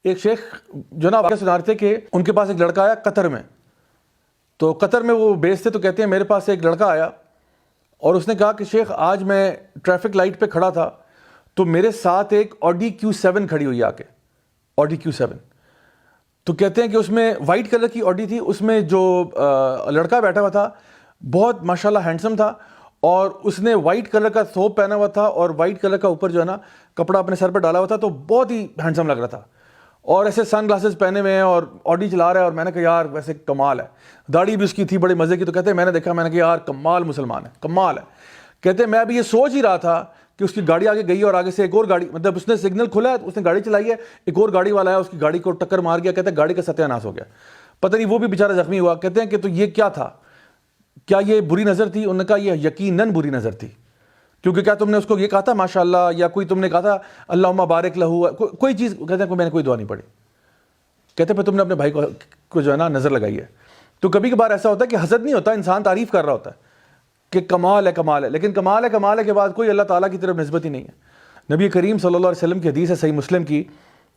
ایک شیخ جو نا واقعہ سنا رہے تھے کہ ان کے پاس ایک لڑکا آیا قطر میں، تو قطر میں وہ بیس تھے، تو کہتے ہیں میرے پاس ایک لڑکا آیا اور اس نے کہا کہ شیخ آج میں ٹریفک لائٹ پہ کھڑا تھا تو میرے ساتھ ایک آڈی Q7 کھڑی ہوئی آ کے، آڈی Q7، تو کہتے ہیں کہ اس میں وائٹ کلر کی آڈی تھی، اس میں جو لڑکا بیٹھا ہوا تھا بہت ماشاءاللہ ہینڈسم تھا، اور اس نے وائٹ کلر کا ثوب پہنا ہوا تھا اور وائٹ کلر کا اوپر جو ہے نا کپڑا اپنے سر پہ ڈالا ہوا تھا، تو بہت ہی ہینڈسم لگ رہا تھا، اور ایسے سن گلاسز پہنے ہوئے ہیں اور آڈی چلا رہا ہے، اور میں نے کہا یار ویسے کمال ہے، داڑھی بھی اس کی تھی بڑے مزے کی، تو کہتے ہیں میں نے دیکھا، میں نے کہا یار کمال مسلمان ہے، کمال ہے۔ کہتے ہیں میں ابھی یہ سوچ ہی رہا تھا کہ اس کی گاڑی آگے گئی اور آگے سے ایک اور گاڑی، مطلب اس نے سگنل کھلا ہے، اس نے گاڑی چلائی ہے، ایک اور گاڑی والا ہے، اس کی گاڑی کو ٹکر مار گیا، کہتے ہیں گاڑی کا ستیہ ناش ہو گیا، پتہ نہیں وہ بھی بیچارہ زخمی ہوا۔ کہتے ہیں کہ تو یہ کیا تھا، کیا یہ بری نظر تھی؟ انہوں نے کہا یہ یقیناً بری نظر تھی، کیونکہ کیا تم نے اس کو یہ کہا تھا ماشاءاللہ، یا کوئی تم نے کہا تھا اللہم بارک لہو، کوئی چیز؟ کہتے ہیں میں نے کوئی دعا نہیں پڑھی۔ کہتے ہیں پھر تم نے اپنے بھائی کو جو ہے نا نظر لگائی ہے۔ تو کبھی کبھار ایسا ہوتا ہے کہ حسد نہیں ہوتا، انسان تعریف کر رہا ہوتا ہے کہ کمال ہے کمال ہے، لیکن کمال ہے کے بعد کوئی اللہ تعالیٰ کی طرف نسبت ہی نہیں ہے۔ نبی کریم صلی اللہ علیہ وسلم کی حدیث ہے صحیح مسلم کی،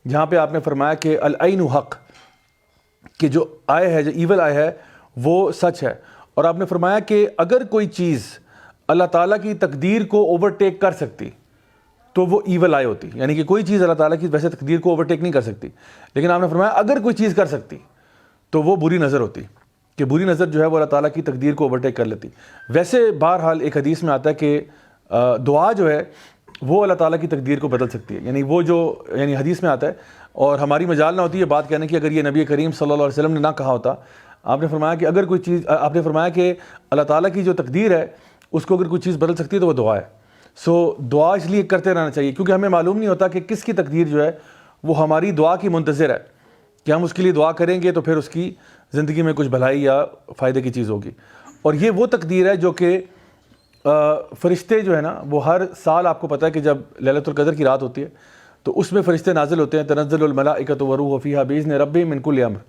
جہاں پہ آپ نے فرمایا کہ العین حق، کہ جو آئے ہے، جو ایول آئے ہے وہ سچ ہے، اور آپ نے فرمایا کہ اگر کوئی چیز اللہ تعالیٰ کی تقدیر کو اوورٹیک کر سکتی تو وہ ایول آئے ہوتی، یعنی کہ کوئی چیز اللہ تعالیٰ کی ویسے تقدیر کو اوورٹیک نہیں کر سکتی، لیکن آپ نے فرمایا اگر کوئی چیز کر سکتی تو وہ بری نظر ہوتی، کہ بری نظر جو ہے وہ اللہ تعالیٰ کی تقدیر کو اوورٹیک کر لیتی۔ ویسے بہرحال ایک حدیث میں آتا ہے کہ دعا جو ہے وہ اللہ تعالیٰ کی تقدیر کو بدل سکتی ہے، یعنی وہ جو حدیث میں آتا ہے، اور ہماری مجال نہ ہوتی ہے بات کہنے کی اگر یہ نبی کریم صلی اللہ علیہ وسلم نے نہ کہا ہوتا۔ آپ نے فرمایا کہ اگر کوئی چیز، آپ نے فرمایا کہ اللہ تعالیٰ کی جو تقدیر ہے اس کو اگر کوئی چیز بدل سکتی ہے تو وہ دعا ہے۔ سو دعا اس لیے کرتے رہنا چاہیے کیونکہ ہمیں معلوم نہیں ہوتا کہ کس کی تقدیر جو ہے وہ ہماری دعا کی منتظر ہے، کہ ہم اس کے لیے دعا کریں گے تو پھر اس کی زندگی میں کچھ بھلائی یا فائدے کی چیز ہوگی۔ اور یہ وہ تقدیر ہے جو کہ فرشتے جو ہے نا وہ ہر سال، آپ کو پتہ ہے کہ جب لیلۃ القدر کی رات ہوتی ہے تو اس میں فرشتے نازل ہوتے ہیں، تنزل الملائکۃ والروح فیہا بإذن ربہم من کل امر،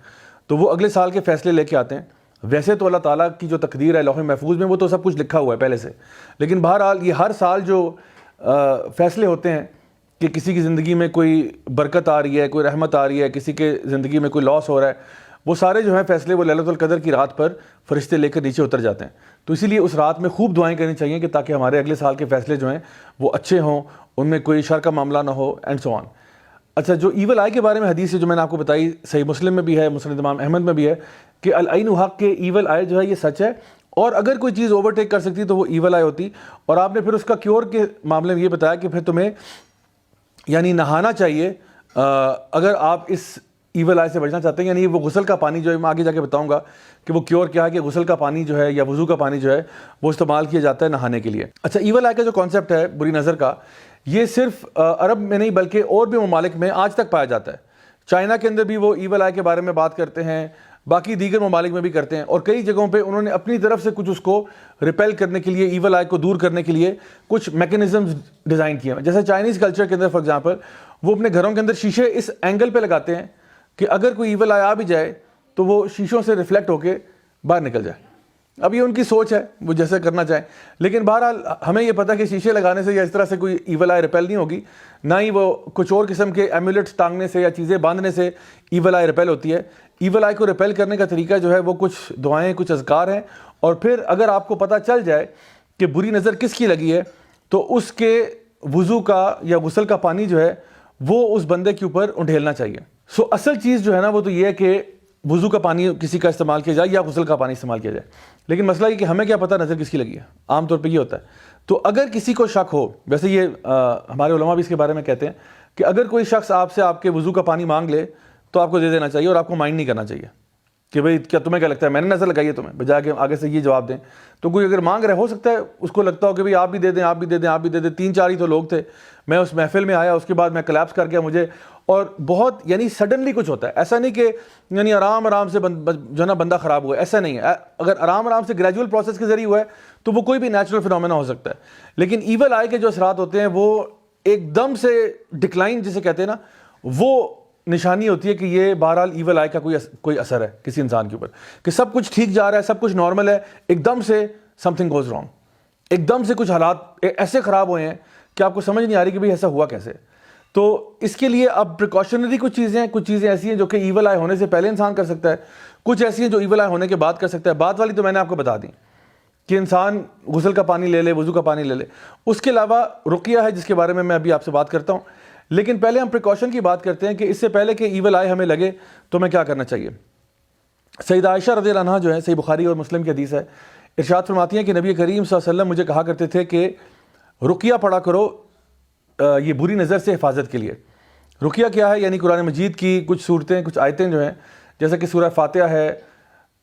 تو وہ اگلے سال کے فیصلے لے کے آتے ہیں۔ ویسے تو اللہ تعالیٰ کی جو تقدیر ہے لوح محفوظ میں وہ تو سب کچھ لکھا ہوا ہے پہلے سے، لیکن بہرحال یہ ہر سال جو فیصلے ہوتے ہیں کہ کسی کی زندگی میں کوئی برکت آ رہی ہے، کوئی رحمت آ رہی ہے، کسی کے زندگی میں کوئی لاس ہو رہا ہے، وہ سارے جو ہیں فیصلے وہ لیلۃ القدر کی رات پر فرشتے لے کر نیچے اتر جاتے ہیں۔ تو اسی لیے اس رات میں خوب دعائیں کرنی چاہیے کہ تاکہ ہمارے اگلے سال کے فیصلے جو ہیں وہ اچھے ہوں، ان میں کوئی شر کا معاملہ نہ ہو، اینڈ سو آن۔ اچھا، جو ایول آئی کے بارے میں حدیث ہے جو میں نے آپ کو بتائی، صحیح مسلم میں بھی ہے، مسند امام احمد میں بھی ہے، کہ العین حق، کے ایول آئے جو ہے یہ سچ ہے، اور اگر کوئی چیز اوورٹیک کر سکتی تو وہ ایول آئے ہوتی۔ اور آپ نے پھر اس کا کیور کے معاملے میں یہ بتایا کہ پھر تمہیں یعنی نہانا چاہیے اگر آپ اس ایول آئے سے بچنا چاہتے ہیں، یعنی وہ غسل کا پانی جو ہے، میں آگے جا کے بتاؤں گا کہ وہ کیور کیا ہے، کہ غسل کا پانی جو ہے یا وضو کا پانی جو ہے وہ استعمال کیا جاتا ہے نہانے کے لیے۔ اچھا، ایول آئے کا جو کانسیپٹ ہے بری نظر کا، یہ صرف عرب میں نہیں بلکہ اور بھی ممالک میں آج تک پایا جاتا ہے۔ چائنا کے اندر بھی وہ ایول آئے کے بارے میں بات کرتے ہیں، باقی دیگر ممالک میں بھی کرتے ہیں، اور کئی جگہوں پہ انہوں نے اپنی طرف سے کچھ اس کو ریپیل کرنے کے لیے، ایول آئے کو دور کرنے کے لیے کچھ میکینزمز ڈیزائن کیے ہیں۔ جیسے چائنیز کلچر کے اندر فار ایگزامپل وہ اپنے گھروں کے اندر شیشے اس اینگل پہ لگاتے ہیں کہ اگر کوئی ایول آئے آ بھی جائے تو وہ شیشوں سے ریفلیکٹ ہو کے باہر نکل جائے۔ اب یہ ان کی سوچ ہے، وہ جیسے کرنا چاہیں، لیکن بہرحال ہمیں یہ پتہ کہ شیشے لگانے سے یا اس طرح سے کوئی ایول آئے ریپیل نہیں ہوگی، نہ ہی وہ کچھ اور قسم کے ایمولیٹس ٹانگنے سے یا چیزیں باندھنے سے ایول آئے ریپیل ہوتی ہے۔ ایول آئے کو ریپیل کرنے کا طریقہ جو ہے وہ کچھ دعائیں، کچھ اذکار ہیں، اور پھر اگر آپ کو پتہ چل جائے کہ بری نظر کس کی لگی ہے تو اس کے وضو کا یا غسل کا پانی جو ہے وہ اس بندے کے اوپر انڈھیلنا چاہیے۔ سو اصل چیز جو ہے نا وہ تو یہ ہے کہ وضو کا پانی کسی کا استعمال کیا جائے یا غسل کا پانی استعمال کیا جائے، لیکن مسئلہ یہ کہ ہمیں کیا پتہ نظر کس کی لگی ہے، عام طور پہ یہ ہوتا ہے۔ تو اگر کسی کو شک ہو، ویسے یہ ہمارے علماء بھی اس کے بارے میں کہتے ہیں کہ اگر کوئی شخص آپ سے آپ کے وضو کا پانی مانگ لے تو آپ کو دے دینا چاہیے، اور آپ کو مائنڈ نہیں کرنا چاہیے کہ بھئی کیا تمہیں کیا لگتا ہے میں نے نظر لگائی ہے تمہیں، بجائے کہ آگے سے یہ جواب دیں۔ تو کوئی اگر مانگ رہے، ہو سکتا ہے اس کو لگتا ہو کہ بھئی آپ بھی دے دیں، آپ بھی دے دیں، آپ بھی دے دیں۔ 3-4 ہی تو لوگ تھے، میں اس محفل میں آیا، اس کے بعد میں کلیپس کر گیا مجھے، اور بہت یعنی سڈنلی کچھ ہوتا ہے، ایسا نہیں کہ یعنی آرام سے جو ہے نا بندہ خراب ہوا ہے، ایسا نہیں ہے۔ اگر آرام سے گریجول پروسیس کے ذریعے ہوا ہے تو وہ کوئی بھی نیچرل فینومینا ہو سکتا ہے، لیکن ایول آئے کے جو اثرات ہوتے ہیں وہ ایک دم سے ڈکلائن جسے کہتے ہیں نا، وہ نشانی ہوتی ہے کہ یہ بہرحال ایول آئے کا کوئی اثر ہے کسی انسان کے اوپر، کہ سب کچھ ٹھیک جا رہا ہے، سب کچھ نارمل ہے، ایک دم سے سم تھنگ گوز رانگ، ایک دم سے کچھ حالات ایسے خراب ہوئے ہیں کہ آپ کو سمجھ نہیں آ رہی کہ بھئی ایسا ہوا کیسے۔ تو اس کے لیے اب پریکاشنری کچھ چیزیں ایسی ہیں جو کہ ایول آئی ہونے سے پہلے انسان کر سکتا ہے, کچھ ایسی ہیں جو ایول آئی ہونے کے بعد کر سکتا ہے. بعد والی تو میں نے آپ کو بتا دی کہ انسان غسل کا پانی لے لے, وضو کا پانی لے لے. اس کے علاوہ رقیہ ہے جس کے بارے میں ابھی آپ سے بات کرتا ہوں, لیکن پہلے ہم پریکاشن کی بات کرتے ہیں کہ اس سے پہلے کہ ایول آئے ہمیں لگے تو ہمیں کیا کرنا چاہیے. سیدہ عائشہ رضی اللہ عنہا جو ہے, صحیح بخاری اور مسلم کی حدیث ہے, ارشاد فرماتی ہیں کہ نبی کریم صلی اللہ علیہ وسلم مجھے کہا کرتے تھے کہ رقیہ پڑھا کرو یہ بری نظر سے حفاظت کے لیے. رقیہ کیا ہے؟ یعنی قرآن مجید کی کچھ صورتیں, کچھ آیتیں جو ہیں, جیسا کہ سورہ فاتحہ ہے,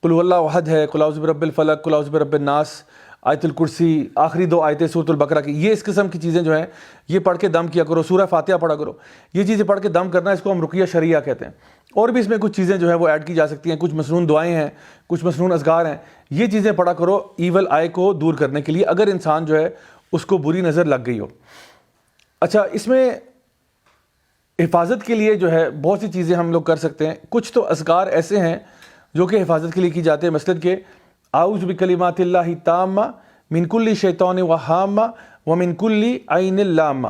قل هو اللہ احد ہے, قل اعوذ برب الفلق, قل اعوذ برب الناس, آیت الکرسی, آخری 2 آیتیں سورۃ البقرہ کی, یہ اس قسم کی چیزیں جو ہیں یہ پڑھ کے دم کیا کرو. سورہ فاتحہ پڑھا کرو. یہ چیزیں پڑھ کے دم کرنا, اس کو ہم رقیہ شرعیہ کہتے ہیں. اور بھی اس میں کچھ چیزیں جو ہیں وہ ایڈ کی جا سکتی ہیں, کچھ مسنون دعائیں ہیں, کچھ مسنون اذکار ہیں. یہ چیزیں پڑھا کرو ایول آئی کو دور کرنے کے لیے, اگر انسان جو ہے اس کو بری نظر لگ گئی ہو. اچھا, اس میں حفاظت کے لیے جو ہے بہت سی چیزیں ہم لوگ کر سکتے ہیں. کچھ تو اذکار ایسے ہیں جو کہ حفاظت کے لیے کی جاتے ہیں, مثلاً کہ اعوذ بکلمات اللہ التامہ من کل شیطان وہامہ ومن کل عین لامہ,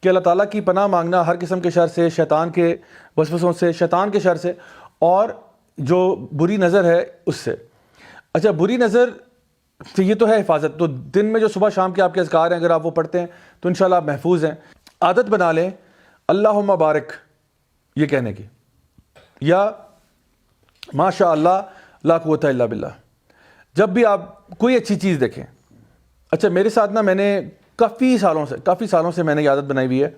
کہ اللہ تعالیٰ کی پناہ مانگنا ہر قسم کے شر سے, شیطان کے وسوسوں سے, شیطان کے شر سے, اور جو بری نظر ہے اس سے. اچھا, بری نظر تو یہ تو ہے حفاظت. تو دن میں جو صبح شام کے آپ کے اذکار ہیں, اگر آپ وہ پڑھتے ہیں تو انشاءاللہ آپ محفوظ ہیں. عادت بنا لیں اللہم بارک یہ کہنے کی, یا ماشاء اللہ لا قوت الا باللہ, جب بھی آپ کوئی اچھی چیز دیکھیں. اچھا, میرے ساتھ نا میں نے کافی سالوں سے میں نے عادت بنائی ہوئی ہے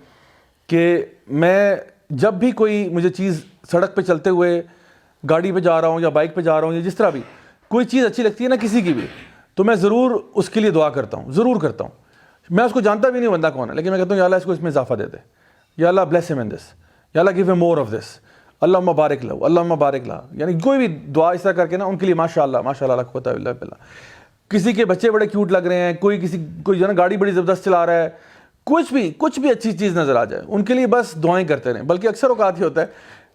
کہ میں جب بھی کوئی مجھے چیز سڑک پہ چلتے ہوئے, گاڑی پہ جا رہا ہوں یا بائک پہ جا رہا ہوں, یا جس طرح بھی کوئی چیز اچھی لگتی ہے نا کسی کی بھی, تو میں ضرور اس کے لیے دعا کرتا ہوں, ضرور کرتا ہوں. میں اس کو جانتا بھی نہیں بندہ کون ہے, لیکن میں کہتا ہوں یا اللہ اس کو اس میں اضافہ دے دے, یا اللہ بلیس ہم ان دس, یا اللہ گیو ہم مور آف دس, اللہم بارک لہ, اللہم بارک لہ. یعنی کوئی بھی دعا اس طرح کر کے نا ان کے لیے ماشاء اللہ لا قوت الا باللہ. کسی کے بچے بڑے کیوٹ لگ رہے ہیں, کوئی جو ہے نا گاڑی بڑی زبردست چلا رہا ہے, کچھ بھی اچھی چیز نظر آ جائے, ان کے لیے بس دعائیں کرتے رہیں. بلکہ اکثر اوقات یہ ہوتا ہے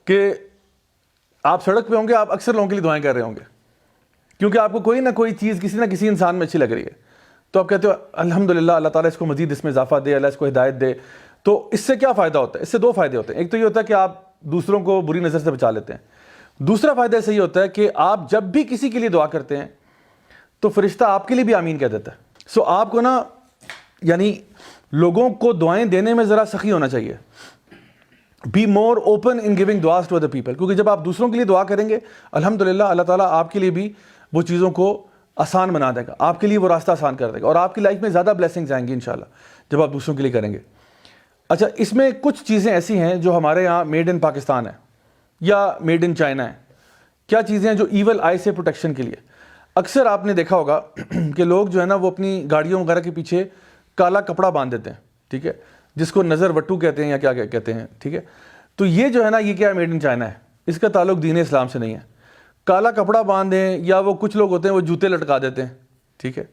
کہ آپ سڑک پہ ہوں گے, آپ اکثر لوگوں کے لیے دعائیں کر رہے ہوں گے, کیونکہ آپ کو کوئی نہ کوئی چیز کسی نہ کسی انسان میں اچھی لگ رہی ہے, تو آپ کہتے ہو الحمدللہ اللہ تعالیٰ اس کو مزید اس میں اضافہ دے, اللہ اس کو ہدایت دے. تو اس سے کیا فائدہ ہوتا ہے؟ اس سے 2 فائدے ہوتے ہیں. ایک تو یہ ہوتا ہے کہ آپ دوسروں کو بری نظر سے بچا لیتے ہیں. دوسرا فائدہ ایسا یہ ہوتا ہے کہ آپ جب بھی کسی کے لیے دعا کرتے ہیں تو فرشتہ آپ کے لیے بھی آمین کہہ دیتا ہے. سو آپ کو نا یعنی لوگوں کو دعائیں دینے میں ذرا سخی ہونا چاہیے. Be more open in giving دعاز ٹو ادر پیپل, کیونکہ جب آپ دوسروں کے لیے دعا کریں گے الحمدللہ اللہ تعالیٰ آپ کے لیے بھی وہ چیزوں کو آسان بنا دے گا, آپ کے لیے وہ راستہ آسان کر دے گا, اور آپ کی لائف میں زیادہ بلیسنگز آئیں گی انشاءاللہ جب آپ دوسروں کے لیے کریں گے. اچھا, اس میں کچھ چیزیں ایسی ہیں جو ہمارے یہاں میڈ ان پاکستان ہے یا میڈ ان چائنا ہے. کیا چیزیں ہیں جو ایول آئی سے پروٹیکشن کے لیے؟ اکثر آپ نے دیکھا ہوگا کہ لوگ جو ہے نا وہ اپنی گاڑیوں وغیرہ کے پیچھے کالا کپڑا باندھ دیتے ہیں, ٹھیک ہے, جس کو نظر وٹو کہتے ہیں یا کیا کہتے ہیں, ٹھیک ہے. تو یہ جو ہے نا یہ کیا میڈ ان چائنا ہے, اس کا تعلق دین اسلام سے نہیں ہے. کالا کپڑا باندھیں, یا وہ کچھ لوگ ہوتے ہیں وہ جوتے لٹکا دیتے ہیں, ٹھیک ہے.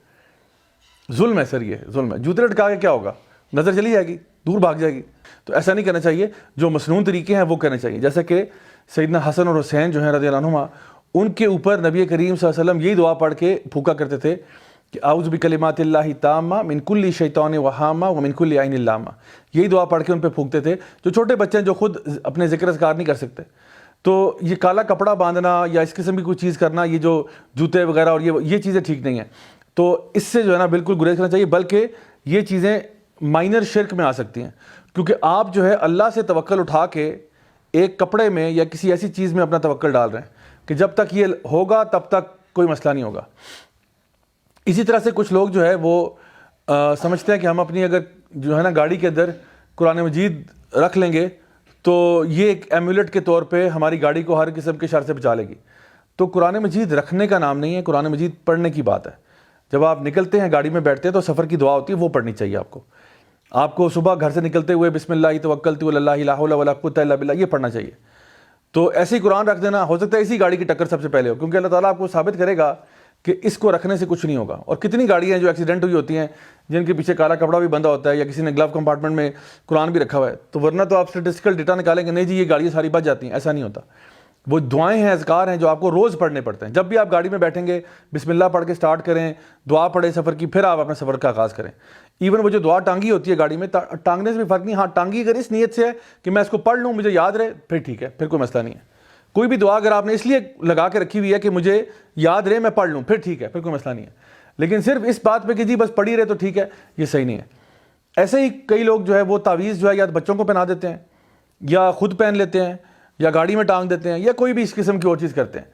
ظلم ہے سر, یہ ظلم ہے. جوتے لٹکا کے کیا ہوگا؟ نظر چلی جائے گی, دور بھاگ جائے گی. تو ایسا نہیں کرنا چاہیے. جو مسنون طریقے ہیں وہ کرنے چاہیے, جیسا کہ سیدنا حسن اور حسین جو ہیں رضی اللہ عنہما, ان کے اوپر نبی کریم صلی اللہ علیہ وسلم یہی دعا پڑھ کے پھونکا کرتے تھے کہ اعوذ بکلمات اللہ التامہ من کل شیطان وہامہ ومن کل عین لامہ. یہی دعا پڑھ کے ان پہ پھونکتے تھے. جو چھوٹے بچے ہیں جو خود اپنے ذکر اذکار نہیں کر سکتے, تو یہ کالا کپڑا باندھنا یا اس قسم کی کوئی چیز کرنا, یہ جو جوتے وغیرہ اور یہ چیزیں ٹھیک نہیں ہیں. تو اس سے جو ہے نا بالکل گریز کرنا چاہیے. بلکہ یہ چیزیں مائنر شرک میں آ سکتی ہیں, کیونکہ آپ جو ہے اللہ سے توکل اٹھا کے ایک کپڑے میں یا کسی ایسی چیز میں اپنا توکل ڈال رہے ہیں کہ جب تک یہ ہوگا تب تک کوئی مسئلہ نہیں ہوگا. اسی طرح سے کچھ لوگ جو ہے وہ سمجھتے ہیں کہ ہم اپنی اگر جو ہے نا گاڑی کے اندر قرآن مجید رکھ لیں گے تو یہ ایک ایمولیٹ کے طور پہ ہماری گاڑی کو ہر قسم کے شر سے بچا لے گی. تو قرآن مجید رکھنے کا نام نہیں ہے, قرآن مجید پڑھنے کی بات ہے. جب آپ نکلتے ہیں گاڑی میں بیٹھتے ہیں تو سفر کی دعا ہوتی ہے, وہ پڑھنی چاہیے آپ کو. آپ کو صبح گھر سے نکلتے ہوئے بسم اللہ توکلت علی اللہ لا حول ولا قوت الا باللہ یہ پڑھنا چاہیے. تو ایسے ہی قرآن رکھ دینا, ہو سکتا ہے اسی گاڑی کی ٹکر سب سے پہلے ہو, کیونکہ اللہ تعالیٰ آپ کو ثابت کرے گا کہ اس کو رکھنے سے کچھ نہیں ہوگا. اور کتنی گاڑیاں ہیں جو ایکسیڈنٹ ہوئی ہوتی ہیں جن کے پیچھے کالا کپڑا بھی بندھا ہوتا ہے, یا کسی نے گلو کمپارٹمنٹ میں قرآن بھی رکھا ہوا ہے. تو ورنہ تو آپ اسٹیٹسٹیکل ڈیٹا نکالیں گے نہیں جی یہ گاڑیاں ساری بچ جاتی ہیں, ایسا نہیں ہوتا. وہ دعائیں ہیں, اذکار ہیں جو آپ کو روز پڑھنے پڑتے ہیں. جب بھی آپ گاڑی میں بیٹھیں گے بسم اللہ پڑھ کے سٹارٹ کریں, دعا پڑھیں سفر کی, پھر آپ اپنے سفر کا آغاز کریں. ایون وہ جو دعا ٹانگی ہوتی ہے گاڑی میں، ٹانگنے سے بھی فرق نہیں. ہاں ٹانگی اگر اس نیت سے ہے کہ میں اس کو پڑھ لوں مجھے یاد رہے، پھر ٹھیک ہے، پھر کوئی مسئلہ نہیں ہے. کوئی بھی دعا اگر آپ نے اس لیے لگا کے رکھی ہوئی ہے کہ مجھے یاد رہے میں پڑھ لوں، پھر ٹھیک ہے، پھر کوئی مسئلہ نہیں ہے. لیکن صرف اس بات پہ کہ جی بس پڑھی رہے تو ٹھیک ہے، یہ صحیح نہیں ہے. ایسے ہی کئی لوگ جو ہے وہ تعویذ جو ہے یا بچوں کو پہنا دیتے ہیں، یا خود پہن لیتے ہیں، یا گاڑی میں ٹانگ دیتے ہیں، یا کوئی بھی اس قسم کی اور چیز کرتے ہیں.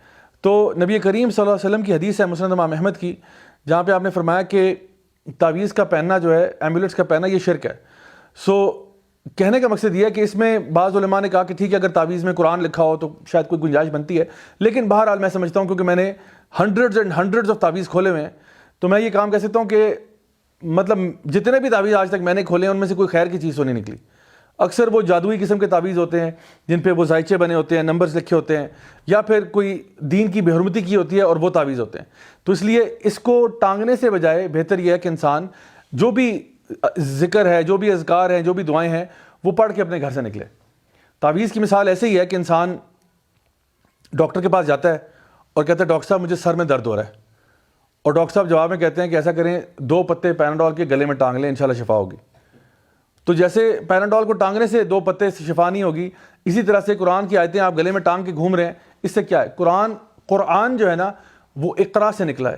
تو نبی کریم صلی اللہ علیہ وسلم کی حدیث ہے مسند امام احمد کی، جہاں پہ آپ نے فرمایا کہ تعویذ کا پہننا جو ہے، ایمولیٹس کا پہننا، یہ شرک ہے. کہنے کا مقصد یہ ہے کہ اس میں بعض علماء نے کہا کہ ٹھیک ہے اگر تعویذ میں قرآن لکھا ہو تو شاید کوئی گنجائش بنتی ہے، لیکن بہرحال میں سمجھتا ہوں کیونکہ میں نے ہنڈریڈز اینڈ ہنڈریڈز آف تعویذ کھولے ہوئے ہیں، تو میں یہ کام کہہ سکتا ہوں کہ مطلب جتنے بھی تعویذ آج تک میں نے کھولے ہیں ان میں سے کوئی خیر کی چیز تو نہیں نکلی. اکثر وہ جادوئی قسم کے تعویذ ہوتے ہیں جن پہ وہ زائچے بنے ہوتے ہیں، نمبرز لکھے ہوتے ہیں، یا پھر کوئی دین کی بے حرمتی کی ہوتی ہے اور وہ تعویذ ہوتے ہیں. تو اس لیے اس کو ٹانگنے سے بجائے بہتر یہ ہے کہ انسان جو بھی ذکر ہے، جو بھی اذکار ہیں، جو بھی دعائیں ہیں، وہ پڑھ کے اپنے گھر سے نکلے. تعویذ کی مثال ایسے ہی ہے کہ انسان ڈاکٹر کے پاس جاتا ہے اور کہتا ہے ڈاکٹر صاحب مجھے سر میں درد ہو رہا ہے، اور ڈاکٹر صاحب جواب میں کہتے ہیں کہ ایسا کریں 2 پتے پیناڈول کے گلے میں ٹانگ لیں، انشاءاللہ شفا ہوگی. تو جیسے پیناڈول کو ٹانگنے سے 2 پتے سے شفا نہیں ہوگی، اسی طرح سے قرآن کی آیتیں آپ گلے میں ٹانگ کے گھوم رہے ہیں، اس سے کیا ہے؟ قرآن جو ہے نا وہ اقرا سے نکلا ہے،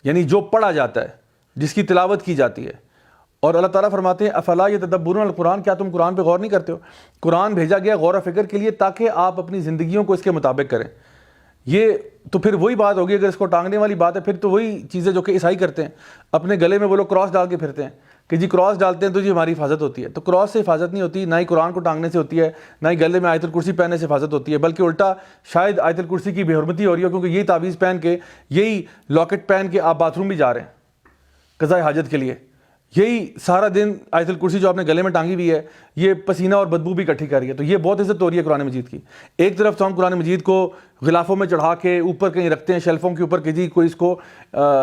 یعنی جو پڑھا جاتا ہے، جس کی تلاوت کی جاتی ہے. اور اللہ تعالیٰ فرماتے ہیں افلا یتدبرون القرآن، کیا تم قرآن پہ غور نہیں کرتے ہو؟ قرآن بھیجا گیا غور و فکر کے لیے تاکہ آپ اپنی زندگیوں کو اس کے مطابق کریں. یہ تو پھر وہی بات ہوگی، اگر اس کو ٹانگنے والی بات ہے پھر تو وہی چیزیں جو کہ عیسائی کرتے ہیں، اپنے گلے میں وہ لوگ کراس ڈال کے پھرتے ہیں کہ جی کراس ڈالتے ہیں تو جی ہماری حفاظت ہوتی ہے. تو کراس سے حفاظت نہیں ہوتی، نہ ہی قرآن کو ٹانگنے سے ہوتی ہے، نہ ہی گلے میں آیت الکرسی پہننے سے حفاظت ہوتی ہے، بلکہ الٹا شاید آیت الکرسی کی بے حرمتی ہو رہی ہے، کیونکہ یہی تعویذ پہن کے، یہی لاکٹ پہن کے آپ باتھ روم بھی جا رہے ہیں قضاء حاجت کے لیے. یہی سارا دن آیت الکرسی جو آپ نے گلے میں ٹانگی ہوئی ہے یہ پسینہ اور بدبو بھی اکٹھی کر رہی ہے. تو یہ بہت عزت ہو رہی ہے قرآن مجید کی. ایک طرف تو ہم قرآن مجید کو غلافوں میں چڑھا کے اوپر کہیں رکھتے ہیں شیلفوں کے اوپر کہ جی کوئی اس کو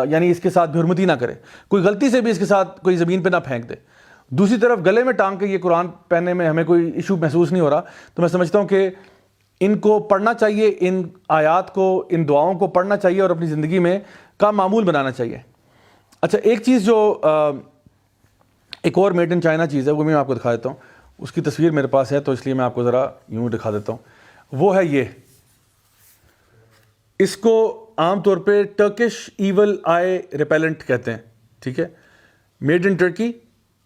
یعنی اس کے ساتھ بے حرمتی نہ کرے، کوئی غلطی سے بھی اس کے ساتھ کوئی زمین پہ نہ پھینک دے. دوسری طرف گلے میں ٹانگ کے یہ قرآن پہننے میں ہمیں کوئی ایشو محسوس نہیں ہو رہا. تو میں سمجھتا ہوں کہ ان کو پڑھنا چاہیے، ان آیات کو، ان دعاؤں کو پڑھنا چاہیے اور اپنی زندگی میں کا معمول بنانا چاہیے. اچھا ایک چیز جو ایک اور میڈ ان چائنا چیز ہے وہ میں آپ کو دکھا دیتا ہوں. اس کی تصویر میرے پاس ہے تو اس لیے میں آپ کو ذرا یوں دکھا دیتا ہوں. وہ ہے یہ، اس کو عام طور پہ ٹرکش ایول آئی ریپیلنٹ کہتے ہیں، ٹھیک ہے، میڈ ان ٹرکی.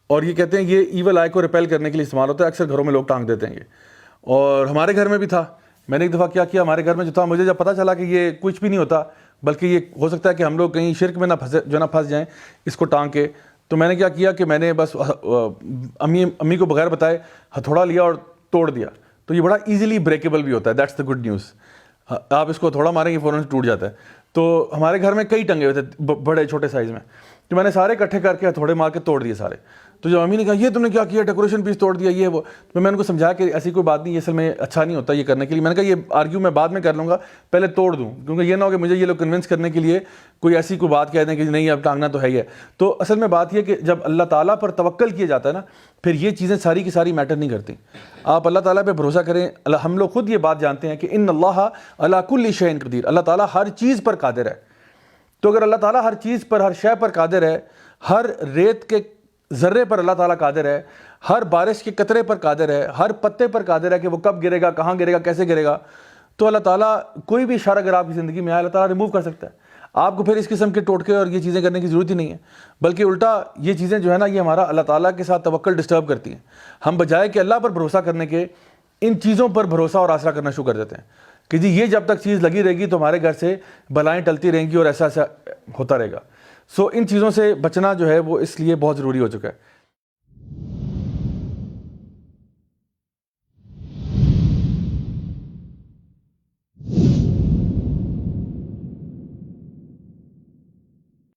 اور یہ کہتے ہیں یہ ایول آئی کو ریپیل کرنے کے لیے استعمال ہوتا ہے. اکثر گھروں میں لوگ ٹانگ دیتے ہیں یہ، اور ہمارے گھر میں بھی تھا. میں نے ایک دفعہ کیا کیا، ہمارے گھر میں جو تھا، مجھے جب پتہ چلا کہ یہ کچھ بھی نہیں ہوتا بلکہ یہ ہو سکتا ہے کہ ہم لوگ کہیں شرک میں نہ پھنس جائیں اس کو ٹانگ کے، تو میں نے کیا کیا کہ میں نے بس امی کو بغیر بتائے ہتھوڑا لیا اور توڑ دیا. تو یہ بڑا ایزیلی بریکیبل بھی ہوتا ہے، دیٹس دا گڈ نیوز. آپ اس کو تھوڑا ماریں گے فوراً ٹوٹ جاتا ہے. تو ہمارے گھر میں کئی ٹنگے ہوئے تھے بڑے چھوٹے سائز میں، تو میں نے سارے اکٹھے کر کے ہتھوڑے مار کے توڑ دیے سارے. تو جب امی نے کہا یہ تم نے کیا کیا، ڈیکوریشن پیس توڑ دیا یہ وہ، تو میں نے ان کو سمجھایا کہ ایسی کوئی بات نہیں، یہ اصل میں اچھا نہیں ہوتا یہ کرنے کے لیے. میں نے کہا یہ آرگیو میں بعد میں کر لوں گا، پہلے توڑ دوں، کیونکہ یہ نہ ہو کہ مجھے یہ لوگ کنونس کرنے کے لیے کوئی ایسی کوئی بات کہہ دیں کہ نہیں اب ٹانگنا تو ہے ہی ہے. تو اصل میں بات یہ کہ جب اللہ تعالیٰ پر توکل کیا جاتا ہے نا، پھر یہ چیزیں ساری کی ساری میٹر نہیں کرتی. آپ اللہ تعالیٰ پہ بھروسہ کریں. ہم لوگ خود یہ بات جانتے ہیں کہ ان اللہ علی کل شیء قدیر، اللہ تعالیٰ ہر چیز پر قادر ہے. تو اگر اللہ تعالیٰ ہر چیز پر، ہر شے پر قادر ہے، ہر ریت کے ذرے پر اللہ تعالیٰ قادر ہے، ہر بارش کے قطرے پر قادر ہے، ہر پتے پر قادر ہے کہ وہ کب گرے گا، کہاں گرے گا، کیسے گرے گا، تو اللہ تعالیٰ کوئی بھی اشارہ اگر آپ کی زندگی میں آئے اللہ تعالیٰ ریموو کر سکتا ہے. آپ کو پھر اس قسم کے ٹوٹکے اور یہ چیزیں کرنے کی ضرورت ہی نہیں ہے، بلکہ الٹا یہ چیزیں جو ہے نا یہ ہمارا اللہ تعالیٰ کے ساتھ توکل ڈسٹرب کرتی ہیں. ہم بجائے کہ اللہ پر بھروسہ کرنے کے ان چیزوں پر بھروسہ اور آسرا کرنا شروع کر دیتے ہیں کہ جی یہ جب تک چیز لگی رہے گی تو ہمارے گھر سے بلائیں ٹلتی رہیں گی اور ایسا ایسا ہوتا رہے گا. سو ان چیزوں سے بچنا جو ہے وہ اس لیے بہت ضروری ہو چکا ہے.